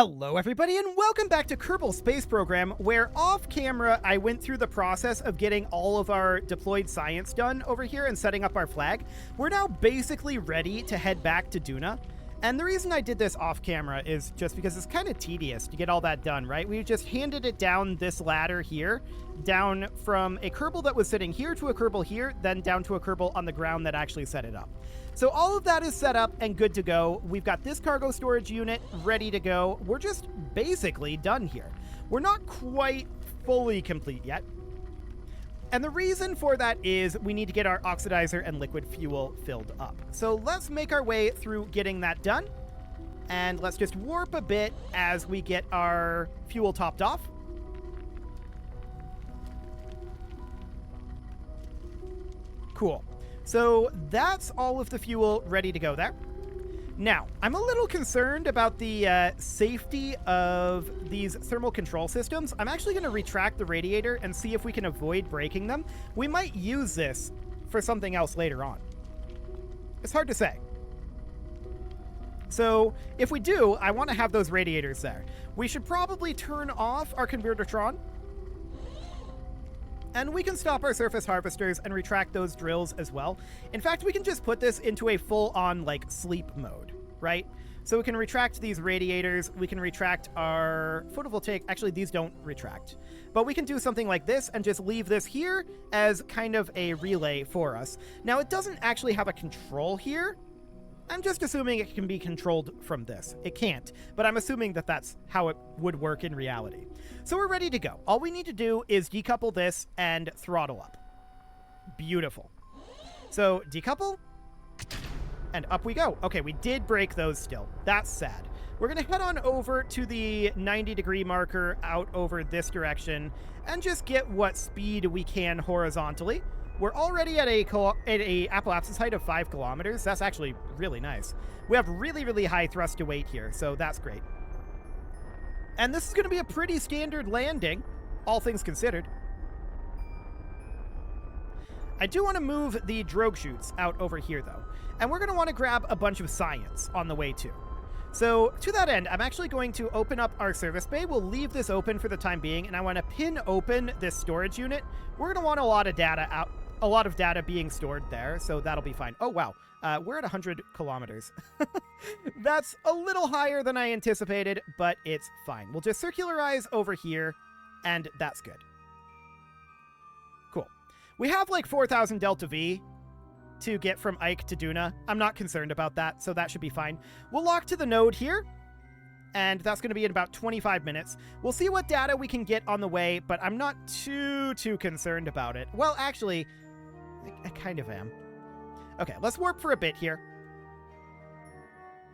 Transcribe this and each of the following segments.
Hello everybody and welcome back to Kerbal Space Program, where off camera I went through the process of getting all of our deployed science done over here and setting up our flag. We're now basically ready to head back to Duna. And the reason I did this off camera is just because it's kind of tedious to get all that done, right? We just handed it down this ladder here, down from a Kerbal that was sitting here to a Kerbal here, then down to a Kerbal on the ground that actually set it up. So all of that is set up and good to go. We've got this cargo storage unit ready to go. We're just basically done here. We're not quite fully complete yet. And the reason for that is we need to get our oxidizer and liquid fuel filled up. So let's make our way through getting that done. And let's just warp a bit as we get our fuel topped off. Cool. So that's all of the fuel ready to go there. Now, I'm a little concerned about the safety of these thermal control systems. I'm actually going to retract the radiator and see if we can avoid breaking them. We might use this for something else later on. It's hard to say. So if we do, I want to have those radiators there. We should probably turn off our Convertertron. And we can stop our surface harvesters and retract those drills as well. In fact, we can just put this into a full-on, like, sleep mode, right? So we can retract these radiators. We can retract our photovoltaic. Actually, these don't retract. But we can do something like this and just leave this here as kind of a relay for us. Now, it doesn't actually have a control here. I'm just assuming it can be controlled from this. It can't, but I'm assuming that that's how it would work in reality. So we're ready to go. All we need to do is decouple this and throttle up. Beautiful. So decouple, and up we go. Okay, we did break those still. That's sad. We're going to head on over to the 90-degree marker out over this direction and just get what speed we can horizontally. We're already at a apoapsis height of 5 kilometers. That's actually really nice. We have really, really high thrust to weight here, so that's great. And this is going to be a pretty standard landing, all things considered. I do want to move the drogue chutes out over here, though. And we're going to want to grab a bunch of science on the way, too. So, to that end, I'm actually going to open up our service bay. We'll leave this open for the time being, and I want to pin open this storage unit. We're going to want a lot of data being stored there, so that'll be fine. Oh, wow. We're at 100 kilometers. That's a little higher than I anticipated, but it's fine. We'll just circularize over here, and that's good. Cool. We have like 4,000 Delta V to get from Ike to Duna. I'm not concerned about that, so that should be fine. We'll lock to the node here, and that's going to be in about 25 minutes. We'll see what data we can get on the way, but I'm not too concerned about it. Well, actually, I kind of am. Okay, let's warp for a bit here.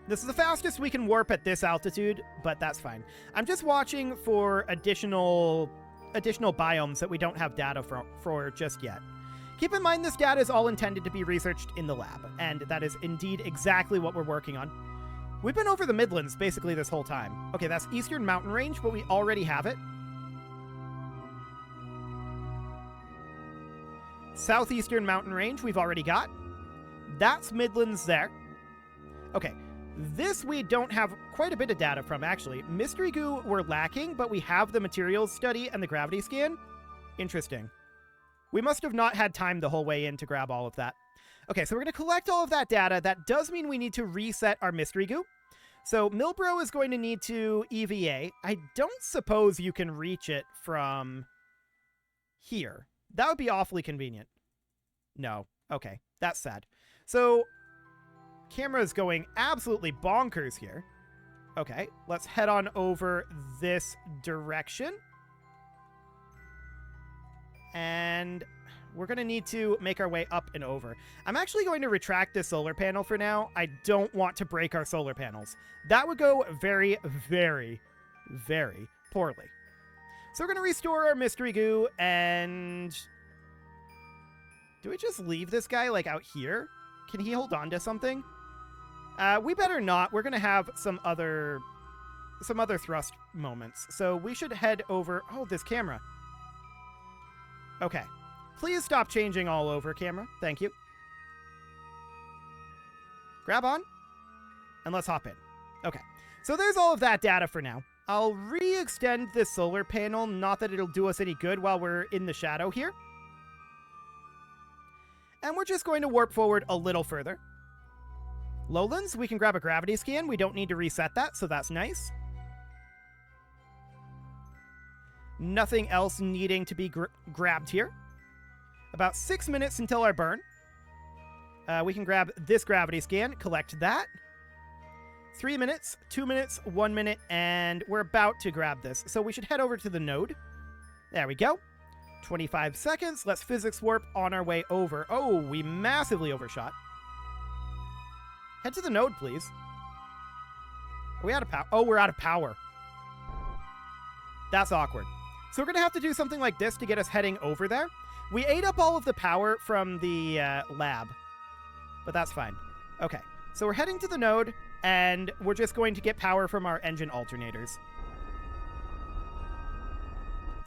This is the fastest we can warp at this altitude, but that's fine. I'm just watching for additional biomes that we don't have data for just yet. Keep in mind this data is all intended to be researched in the lab, and that is indeed exactly what we're working on. We've been over the Midlands basically this whole time. Okay, that's Eastern Mountain Range, but we already have it. Southeastern Mountain Range we've already got. That's Midlands there. Okay, this we don't have quite a bit of data from, actually. Mystery Goo we're lacking, but we have the materials study and the gravity scan. Interesting. We must have not had time the whole way in to grab all of that. Okay, so we're going to collect all of that data. That does mean we need to reset our Mystery Goo. So Milbro is going to need to EVA. I don't suppose you can reach it from here. That would be awfully convenient. No. Okay, that's sad. So camera is going absolutely bonkers here. Okay, let's head on over this direction. And we're going to need to make our way up and over. I'm actually going to retract this solar panel for now. I don't want to break our solar panels. That would go very, very, very poorly. So we're going to restore our Mystery Goo, and do we just leave this guy, like, out here? Can he hold on to something? We better not. We're going to have some other thrust moments. So we should head over... Oh, this camera. Okay. Please stop changing all over, camera. Thank you. Grab on, and let's hop in. Okay. So there's all of that data for now. I'll re-extend this solar panel, not that it'll do us any good while we're in the shadow here. And we're just going to warp forward a little further. Lowlands, we can grab a gravity scan. We don't need to reset that, so that's nice. Nothing else needing to be grabbed here. About 6 minutes until our burn. We can grab this gravity scan, collect that. 3 minutes, 2 minutes, 1 minute, and we're about to grab this. So we should head over to the node. There we go. 25 seconds. Let's physics warp on our way over. Oh, we massively overshot. Head to the node, please. Are we out of power? Oh, we're out of power. That's awkward. So we're going to have to do something like this to get us heading over there. We ate up all of the power from the lab, but that's fine. Okay, so we're heading to the node, and we're just going to get power from our engine alternators.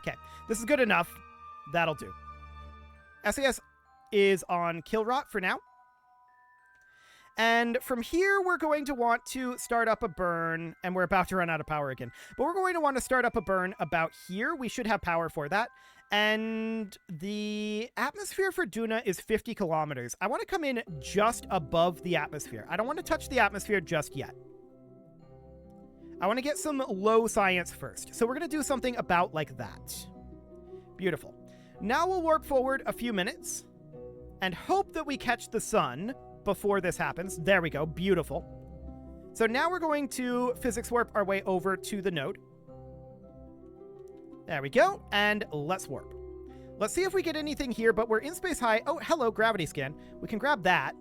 Okay, this is good enough. That'll do. SAS is on kill rot for now. And from here, we're going to want to start up a burn, and we're about to run out of power again. But we're going to want to start up a burn about here. We should have power for that. And the atmosphere for Duna is 50 kilometers. I want to come in just above the atmosphere. I don't want to touch the atmosphere just yet. I want to get some low science first. So we're going to do something about like that. Beautiful. Now we'll warp forward a few minutes and hope that we catch the sun before this happens. There we go. Beautiful. So now we're going to physics warp our way over to the node. There we go. And let's warp. Let's see if we get anything here, but we're in space high. Oh, hello, gravity scan. We can grab that.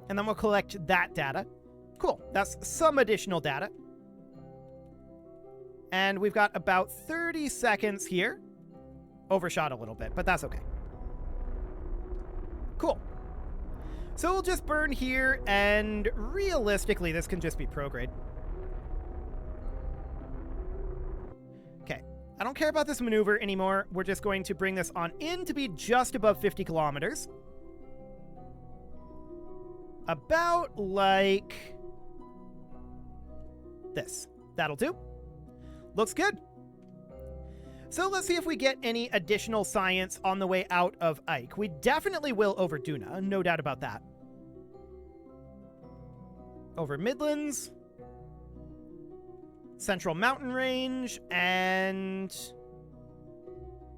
And then we'll collect that data. Cool. That's some additional data. And we've got about 30 seconds here. Overshot a little bit, but that's okay. Cool. So we'll just burn here, and realistically, this can just be prograde. Okay. I don't care about this maneuver anymore. We're just going to bring this on in to be just above 50 kilometers. About like this. That'll do. Looks good. So let's see if we get any additional science on the way out of Ike. We definitely will over Duna, no doubt about that. Over Midlands, Central Mountain Range, and...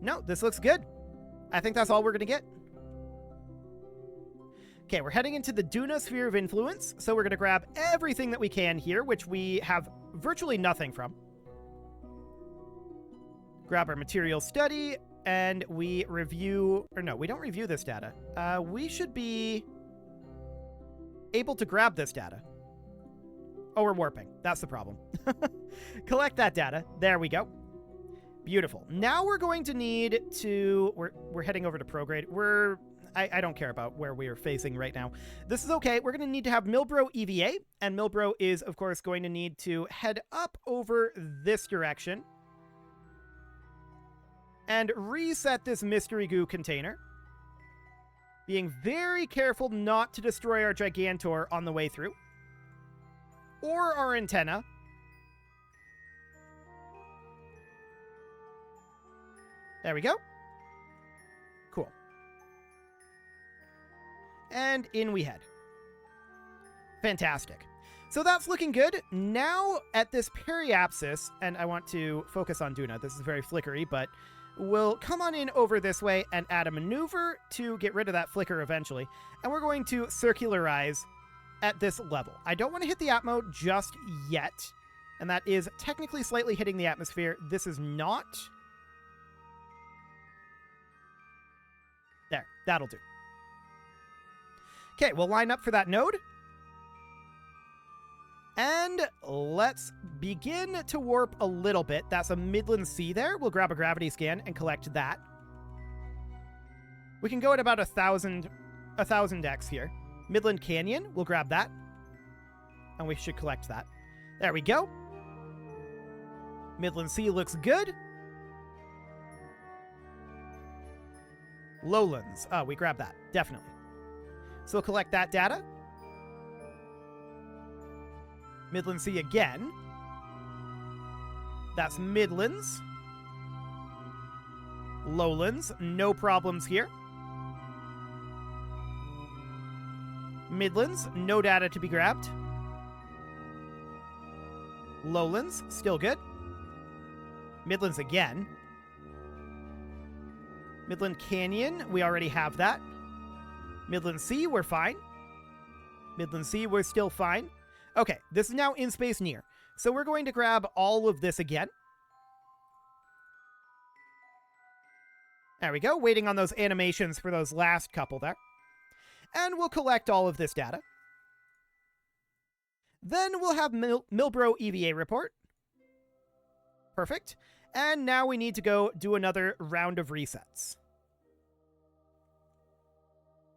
No, this looks good. I think that's all we're going to get. Okay, we're heading into the Duna Sphere of Influence, so we're going to grab everything that we can here, which we have virtually nothing from. Grab our material study, and we review... Or no, we don't review this data. We should be able to grab this data. Oh, we're warping. That's the problem. Collect that data. There we go. Beautiful. Now we're going to need to... We're heading over to prograde. I don't care about where we are facing right now. This is okay. We're going to need to have Milbro EVA, and Milbro is, of course, going to need to head up over this direction and reset this mystery goo container. Being very careful not to destroy our Gigantor on the way through. Or our antenna. There we go. Cool. And in we head. Fantastic. So that's looking good. Now at this periapsis, and I want to focus on Duna. This is very flickery, but we'll come on in over this way and add a maneuver to get rid of that flicker eventually. And we're going to circularize at this level. I don't want to hit the atmo just yet. And that is technically slightly hitting the atmosphere. This is not. There, that'll do. Okay, we'll line up for that node. And let's begin to warp a little bit. That's a Midland Sea there. We'll grab a gravity scan and collect that. We can go at about 1,000 X here. Midland Canyon, we'll grab that. And we should collect that. There we go. Midland Sea looks good. Lowlands. Oh, we grab that. Definitely. So we'll collect that data. Midland Sea again. That's Midlands. Lowlands, no problems here. Midlands, no data to be grabbed. Lowlands, still good. Midlands again. Midland Canyon, we already have that. Midland Sea, we're fine. Midland Sea, we're still fine. Okay, this is now in space near. So we're going to grab all of this again. There we go, waiting on those animations for those last couple there. And we'll collect all of this data. Then we'll have Milbro EVA report. Perfect. And now we need to go do another round of resets.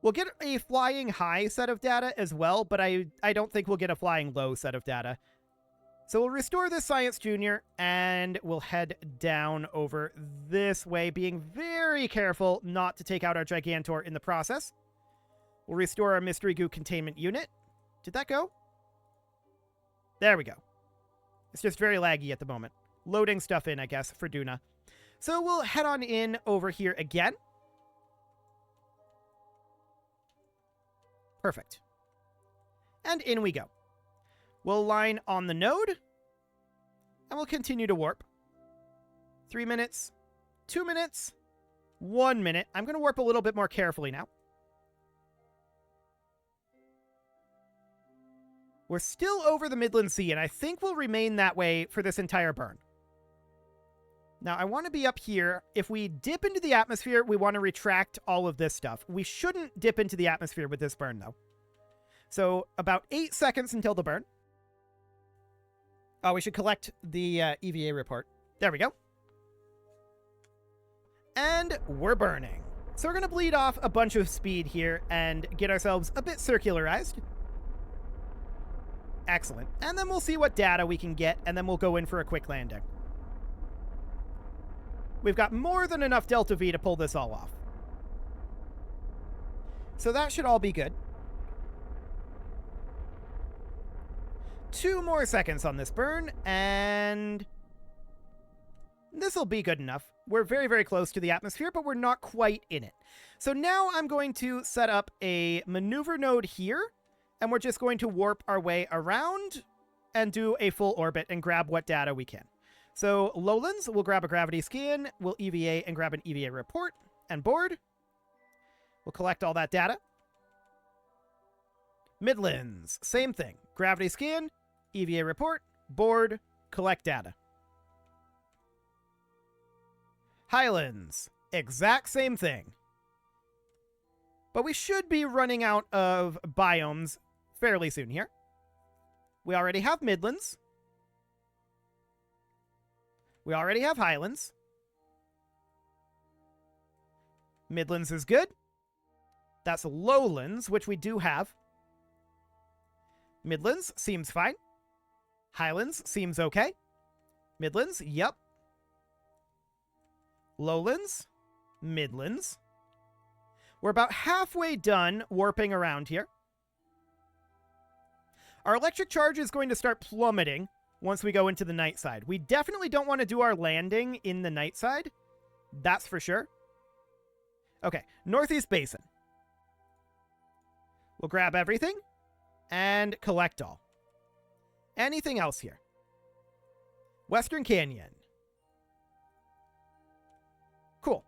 We'll get a flying high set of data as well, but I don't think we'll get a flying low set of data. So we'll restore this Science Junior, and we'll head down over this way, being very careful not to take out our Gigantor in the process. We'll restore our Mystery Goo containment unit. Did that go? There we go. It's just very laggy at the moment. Loading stuff in, I guess, for Duna. So we'll head on in over here again. Perfect. And in we go. We'll line on the node, and we'll continue to warp. 3 minutes, 2 minutes, 1 minute. I'm going to warp a little bit more carefully now. We're still over the Midland Sea, and I think we'll remain that way for this entire burn. Now, I want to be up here. If we dip into the atmosphere, we want to retract all of this stuff. We shouldn't dip into the atmosphere with this burn, though. So, about 8 seconds until the burn. Oh, we should collect the EVA report. There we go. And we're burning. So we're going to bleed off a bunch of speed here and get ourselves a bit circularized. Excellent. And then we'll see what data we can get, and then we'll go in for a quick landing. We've got more than enough Delta V to pull this all off. So that should all be good. 2 more seconds on this burn, and this will be good enough. We're very, very close to the atmosphere, but we're not quite in it. So now I'm going to set up a maneuver node here, and we're just going to warp our way around and do a full orbit and grab what data we can. So Lowlands, we'll grab a gravity scan, we'll EVA and grab an EVA report and board. We'll collect all that data. Midlands, same thing. Gravity scan, EVA report, board, collect data. Highlands, exact same thing. But we should be running out of biomes fairly soon here. We already have Midlands. We already have Highlands. Midlands is good. That's Lowlands, which we do have. Midlands seems fine. Highlands seems okay. Midlands, yep. Lowlands, Midlands. We're about halfway done warping around here. Our electric charge is going to start plummeting once we go into the night side. We definitely don't want to do our landing in the night side. That's for sure. Okay, Northeast Basin. We'll grab everything and collect all. Anything else here? Western Canyon. Cool.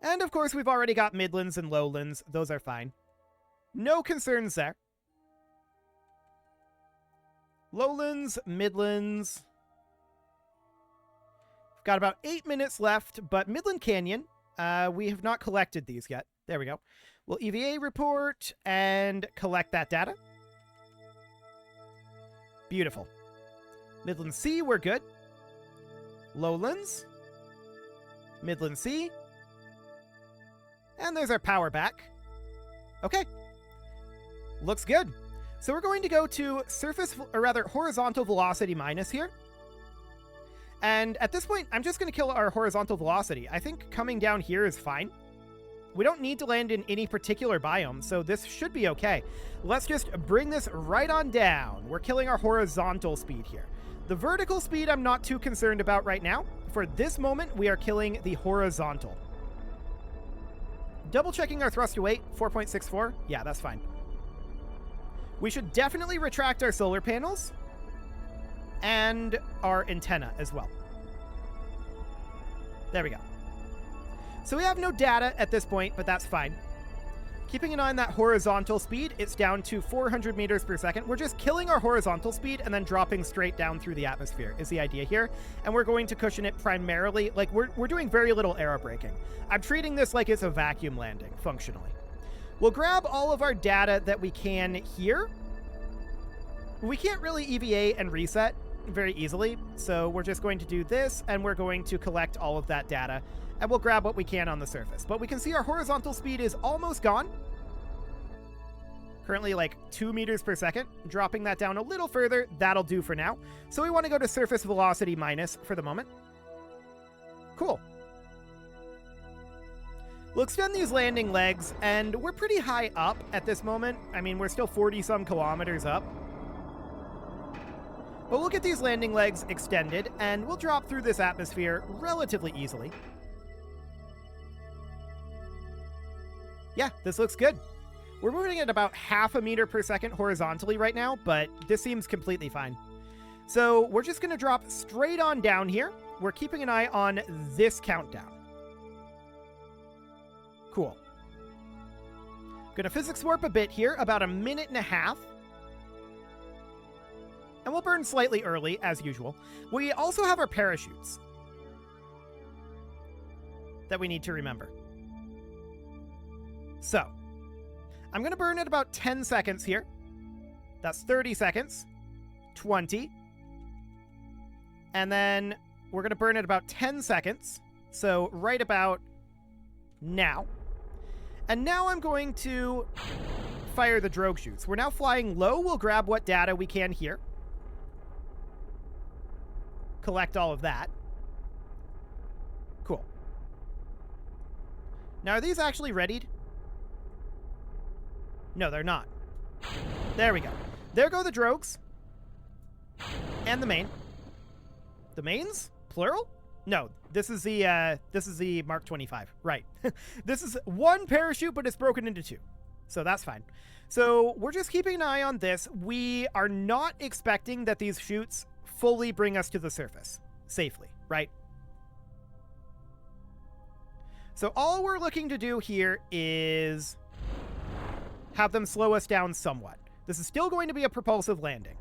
And of course, we've already got Midlands and Lowlands. Those are fine. No concerns there. Lowlands, Midlands. We've got about 8 minutes left, but Midland Canyon, we have not collected these yet. There we go. We'll EVA report and collect that data. Beautiful. Midland Sea, we're good. Lowlands. Midland Sea. And there's our power back. Okay. Looks good. So we're going to go to horizontal velocity minus here. And at this point, I'm just going to kill our horizontal velocity. I think coming down here is fine. We don't need to land in any particular biome, so this should be okay. Let's just bring this right on down. We're killing our horizontal speed here. The vertical speed I'm not too concerned about right now. For this moment, we are killing the horizontal. Double checking our thrust to weight, 4.64. Yeah, that's fine. We should definitely retract our solar panels and our antenna as well. There we go. So we have no data at this point, but that's fine. Keeping an eye on that horizontal speed, it's down to 400 meters per second. We're just killing our horizontal speed and then dropping straight down through the atmosphere is the idea here. And we're going to cushion it primarily, like we're doing very little aerobraking. I'm treating this like it's a vacuum landing, functionally. We'll grab all of our data that we can here. We can't really EVA and reset very easily, so we're just going to do this, and we're going to collect all of that data, and we'll grab what we can on the surface. But we can see our horizontal speed is almost gone. Currently like 2 meters per second. Dropping that down a little further, that'll do for now. So we want to go to surface velocity minus for the moment. Cool. We'll extend these landing legs, and we're pretty high up at this moment. I mean, we're still 40-some kilometers up. But we'll get these landing legs extended, and we'll drop through this atmosphere relatively easily. Yeah, this looks good. We're moving at about 0.5 meter per second horizontally right now, but this seems completely fine. So we're just going to drop straight on down here. We're keeping an eye on this countdown. Cool. Gonna physics warp a bit here, about 1.5 minutes. And we'll burn slightly early, as usual. We also have our parachutes that we need to remember. So, I'm going to burn at about 10 seconds here. That's 30 seconds, 20. And then we're going to burn at about 10 seconds. So, right about now. And now I'm going to fire the drogue chutes. We're now flying low. We'll grab what data we can here. Collect all of that. Cool. Now, are these actually readied? No, they're not. There we go. There go the drogues. And the main. The mains? Plural? No, this is the Mark 25. Right. This is one parachute, but it's broken into two. So that's fine. So we're just keeping an eye on this. We are not expecting that these chutes fully bring us to the surface safely, right? So all we're looking to do here is have them slow us down somewhat. This is still going to be a propulsive landing.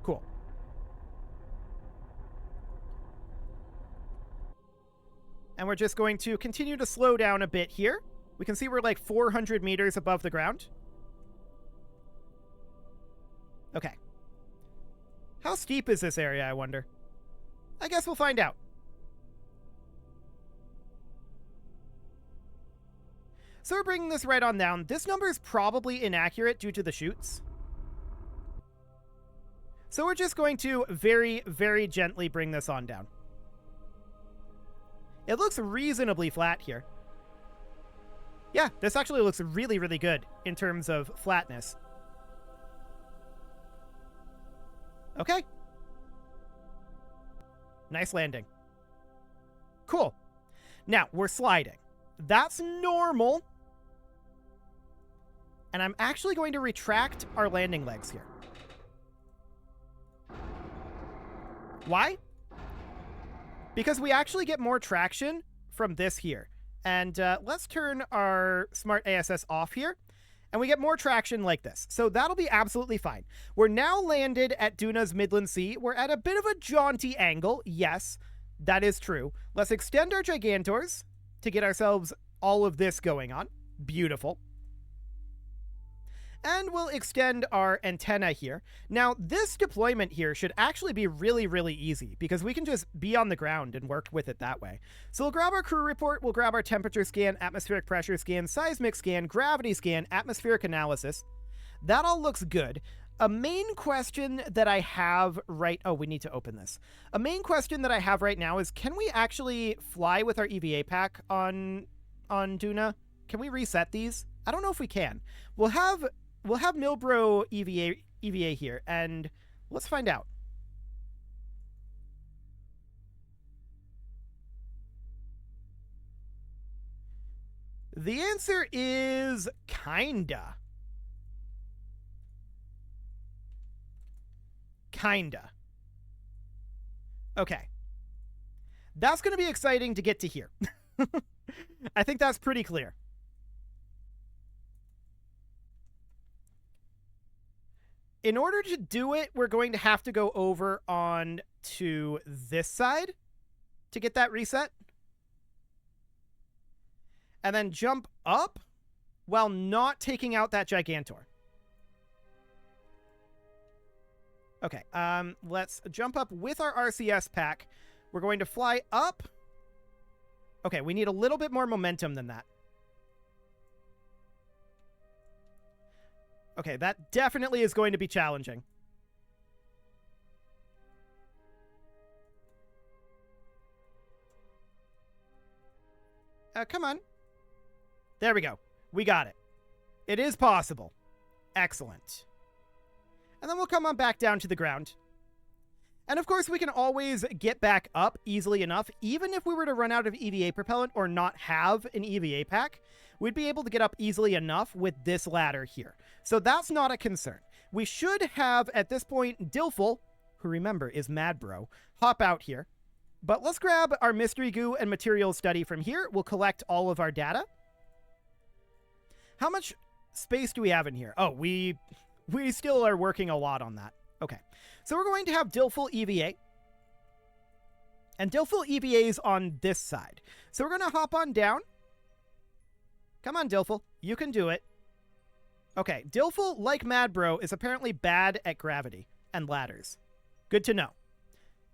Cool. And we're just going to continue to slow down a bit here. We can see we're like 400 meters above the ground. Okay. How steep is this area, I wonder? I guess we'll find out. So we're bringing this right on down. This number is probably inaccurate due to the chutes. So we're just going to very, very gently bring this on down. It looks reasonably flat here. Yeah, this actually looks really, really good in terms of flatness. Okay. Nice landing. Cool. Now, we're sliding. That's normal. And I'm actually going to retract our landing legs here. Why? Because we actually get more traction from this here. And let's turn our Smart ASS off here. And we get more traction like this. So that'll be absolutely fine. We're now landed at Duna's Midland Sea. We're at a bit of a jaunty angle. Yes, that is true. Let's extend our Gigantors to get ourselves all of this going on. Beautiful. And we'll extend our antenna here. Now, this deployment here should actually be really, really easy because we can just be on the ground and work with it that way. So we'll grab our crew report, we'll grab our temperature scan, atmospheric pressure scan, seismic scan, gravity scan, atmospheric analysis. That all looks good. A main question that I have oh, we need to open this. A main question that I have right now is, can we actually fly with our EVA pack on Duna? Can we reset these? I don't know if we can. We'll have Milbro EVA here, and let's find out. The answer is kinda. Kinda. Okay. That's going to be exciting to get to here. I think that's pretty clear. In order to do it, we're going to have to go over on to this side to get that reset. And then jump up while not taking out that Gigantor. Okay, let's jump up with our RCS pack. We're going to fly up. Okay, we need a little bit more momentum than that. Okay, that definitely is going to be challenging. Come on. There we go. We got it. It is possible. Excellent. And then we'll come on back down to the ground. And of course, we can always get back up easily enough. Even if we were to run out of EVA propellant or not have an EVA pack, we'd be able to get up easily enough with this ladder here. So that's not a concern. We should have, at this point, Dilful, who remember is Mad Bro, hop out here. But let's grab our mystery goo and materials study from here. We'll collect all of our data. How much space do we have in here? Oh, we still are working a lot on that. Okay, so we're going to have Dilful EVA. And Dilful EVA is on this side. So we're going to hop on down. Come on, Dilful. You can do it. Okay, Dilful, like Mad Bro, is apparently bad at gravity and ladders. Good to know.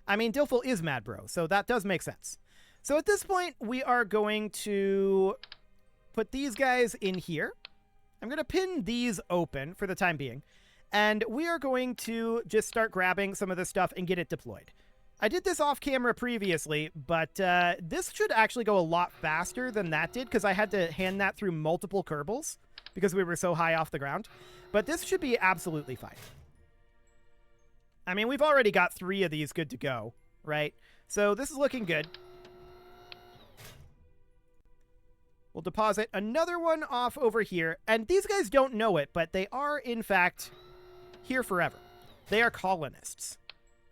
I mean, Dilful is Mad Bro, so that does make sense. So at this point, we are going to put these guys in here. I'm going to pin these open for the time being. And we are going to just start grabbing some of this stuff and get it deployed. I did this off camera previously, but this should actually go a lot faster than that did because I had to hand that through multiple Kerbals because we were so high off the ground. But this should be absolutely fine. I mean, we've already got 3 of these good to go, right? So this is looking good. We'll deposit another one off over here. And these guys don't know it, but they are, in fact, here forever. They are colonists.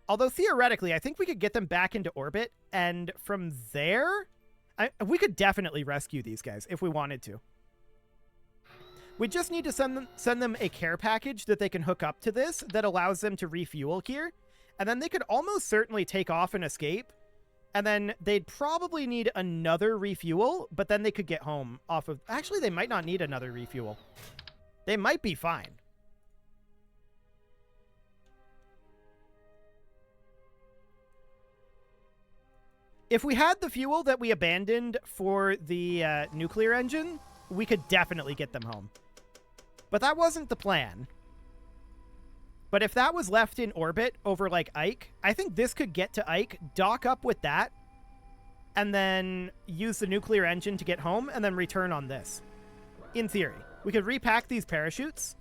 Although, theoretically, I think we could get them back into orbit. And from there, we could definitely rescue these guys if we wanted to. We just need to send them a care package that they can hook up to this that allows them to refuel here. And then they could almost certainly take off and escape. And then they'd probably need another refuel, but then they could get home off of... Actually, they might not need another refuel. They might be fine. If we had the fuel that we abandoned for the nuclear engine, we could definitely get them home. But that wasn't the plan. But if that was left in orbit over, like, Ike, I think this could get to Ike, dock up with that, and then use the nuclear engine to get home, and then return on this. In theory. We could repack these parachutes.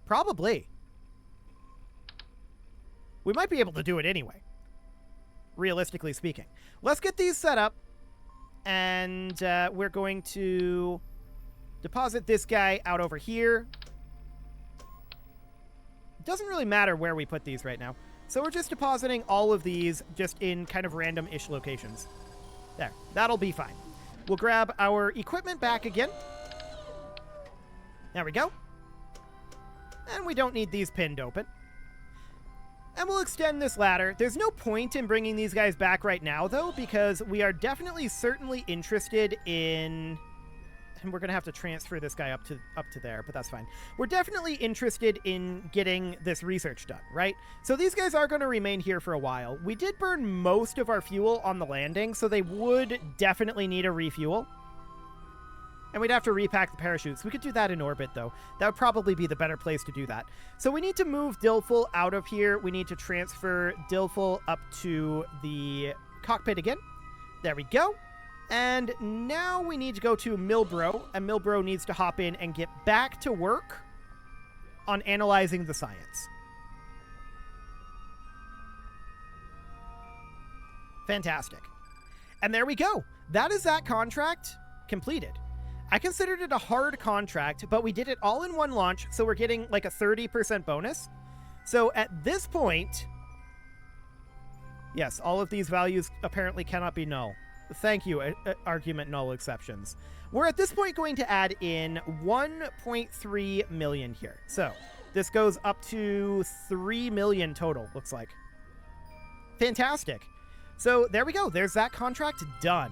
Probably. We might be able to do it anyway. Realistically speaking. Let's get these set up. And we're going to deposit this guy out over here. Doesn't really matter where we put these right now. So we're just depositing all of these just in kind of random-ish locations. There. That'll be fine. We'll grab our equipment back again. There we go. And we don't need these pinned open. And we'll extend this ladder. There's no point in bringing these guys back right now, though, because we are definitely certainly interested in... And we're going to have to transfer this guy up to there, but that's fine. We're definitely interested in getting this research done, right? So these guys are going to remain here for a while. We did burn most of our fuel on the landing, so they would definitely need a refuel. And we'd have to repack the parachutes. We could do that in orbit, though. That would probably be the better place to do that. So we need to move Dilful out of here. We need to transfer Dilful up to the cockpit again. There we go. And now we need to go to Milbro, and Milbro needs to hop in and get back to work on analyzing the science. Fantastic. And there we go. That is that contract completed. I considered it a hard contract, but we did it all in one launch, so we're getting like a 30% bonus. So at this point, yes, all of these values apparently cannot be null. Thank you, argument null exceptions. We're at this point going to add in 1.3 million here. So this goes up to 3 million total, looks like. Fantastic. So there we go. There's that contract done.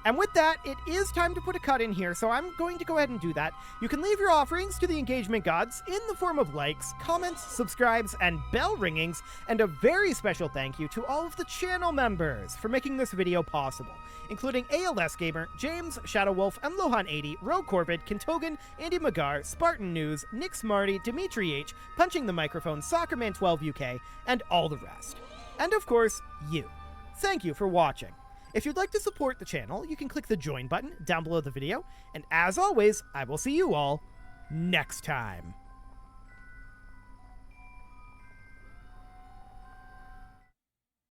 And with that, it is time to put a cut in here, so I'm going to go ahead and do that. You can leave your offerings to the engagement gods in the form of likes, comments, subscribes, and bell ringings, and a very special thank you to all of the channel members for making this video possible, including ALS Gamer, James, Shadow Wolf, and Lohan80, Rogue Corbett, Kintogan, Andy Magar, Spartan News, Nick Smarty, Dimitri H, Punching the Microphone, Soccerman12 UK, and all the rest. And of course, you. Thank you for watching. If you'd like to support the channel, you can click the join button down below the video, and as always, I will see you all next time.